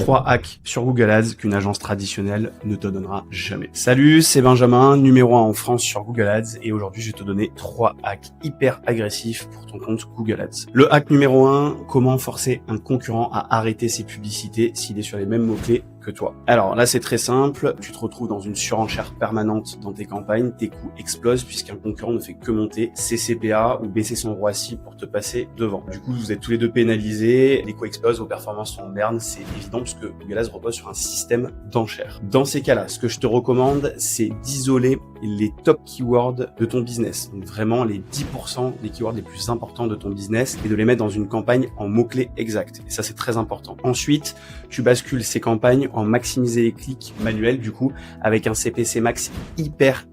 3 hacks sur Google Ads qu'une agence traditionnelle ne te donnera jamais. Salut, c'est Benjamin, numéro 1 en France sur Google Ads et aujourd'hui je vais te donner 3 hacks hyper agressifs pour ton compte Google Ads. Le hack numéro 1, comment forcer un concurrent à arrêter ses publicités s'il est sur les mêmes mots-clés que toi. Alors là, c'est très simple. Tu te retrouves dans une surenchère permanente dans tes campagnes. Tes coûts explosent puisqu'un concurrent ne fait que monter ses CPA ou baisser son ROAS pour te passer devant. Du coup, vous êtes tous les deux pénalisés. Les coûts explosent, vos performances sont en berne. C'est évident parce que Google Ads repose sur un système d'enchères. Dans ces cas-là, ce que je te recommande, c'est d'isoler les top keywords de ton business. Donc vraiment les 10% des keywords les plus importants de ton business et de les mettre dans une campagne en mots-clés exacts. Et ça, c'est très important. Ensuite, tu bascules ces campagnes en maximiser les clics manuels, du coup, avec un CPC max hyper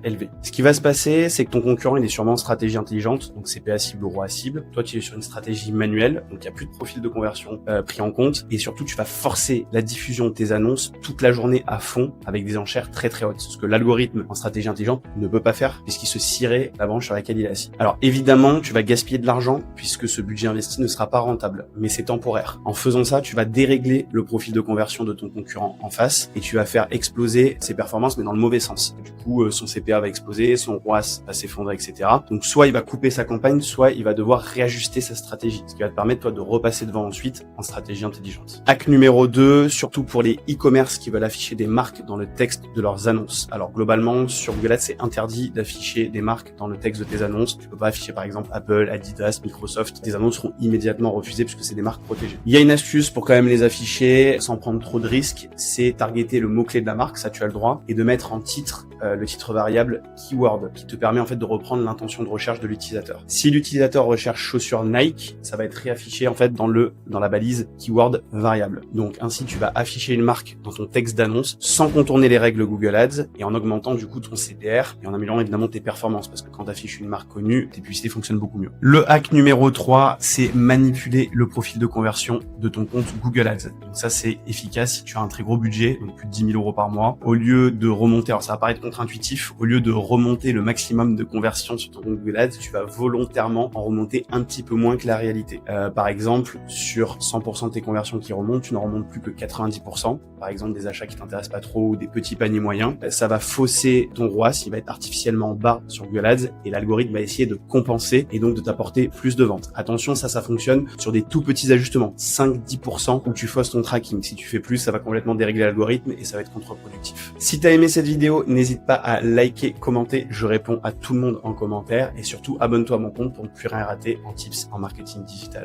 élevé. Ce qui va se passer, c'est que ton concurrent, il est sûrement en stratégie intelligente, donc CPA cible ou ROAS cible. Toi, tu es sur une stratégie manuelle, donc il n'y a plus de profil de conversion pris en compte. Et surtout, tu vas forcer la diffusion de tes annonces toute la journée à fond avec des enchères très hautes. Ce que l'algorithme en stratégie intelligente ne peut pas faire puisqu'il se scierait la branche sur laquelle il est assis. Alors évidemment, tu vas gaspiller de l'argent puisque ce budget investi ne sera pas rentable, mais c'est temporaire. En faisant ça, tu vas dérégler le profil de conversion de ton concurrent en face et tu vas faire exploser ses performances mais dans le mauvais sens. Du coup, son CPA va exploser, son ROAS va s'effondrer, etc. Donc soit il va couper sa campagne, soit il va devoir réajuster sa stratégie, ce qui va te permettre toi de repasser devant ensuite en stratégie intelligente. Hack numéro 2, surtout pour les e-commerce qui veulent afficher des marques dans le texte de leurs annonces. Alors globalement, sur Google Ads, c'est interdit d'afficher des marques dans le texte de tes annonces. Tu peux pas afficher par exemple Apple, Adidas, Microsoft. Tes annonces seront immédiatement refusées puisque c'est des marques protégées. Il y a une astuce pour quand même les afficher sans prendre trop de risques, c'est targeter le mot-clé de la marque, ça tu as le droit, et de mettre en titre le titre variable keyword qui te permet en fait de reprendre l'intention de recherche de l'utilisateur. Si l'utilisateur recherche chaussures Nike, ça va être réaffiché en fait dans la balise keyword variable. Donc ainsi tu vas afficher une marque dans ton texte d'annonce sans contourner les règles Google Ads et en augmentant du coup ton CTR et en améliorant évidemment tes performances parce que quand tu affiches une marque connue, tes publicités fonctionnent beaucoup mieux. Le hack numéro 3, c'est manipuler le profil de conversion de ton compte Google Ads. Donc ça c'est efficace si tu as un très gros budget, donc plus de 10 000 € par mois. Au lieu de remonter, alors ça va paraître contre-intuitif, au lieu de remonter le maximum de conversion sur ton compte Google Ads, tu vas volontairement en remonter un petit peu moins que la réalité. Par exemple, sur 100% de tes conversions qui remontent, tu n'en remontes plus que 90%. Par exemple, des achats qui t'intéressent pas trop ou des petits paniers moyens. Ça va fausser ton ROAS, il va être artificiellement bas sur Google Ads et l'algorithme va essayer de compenser et donc de t'apporter plus de ventes. Attention, ça fonctionne sur des tout petits ajustements, 5-10% où tu fausses ton tracking. Si tu fais plus, ça va complètement dérégler l'algorithme et ça va être contre-productif. Si tu as aimé cette vidéo, n'hésite pas à liker, commenter, je réponds à tout le monde en commentaire et surtout abonne-toi à mon compte pour ne plus rien rater en tips en marketing digital.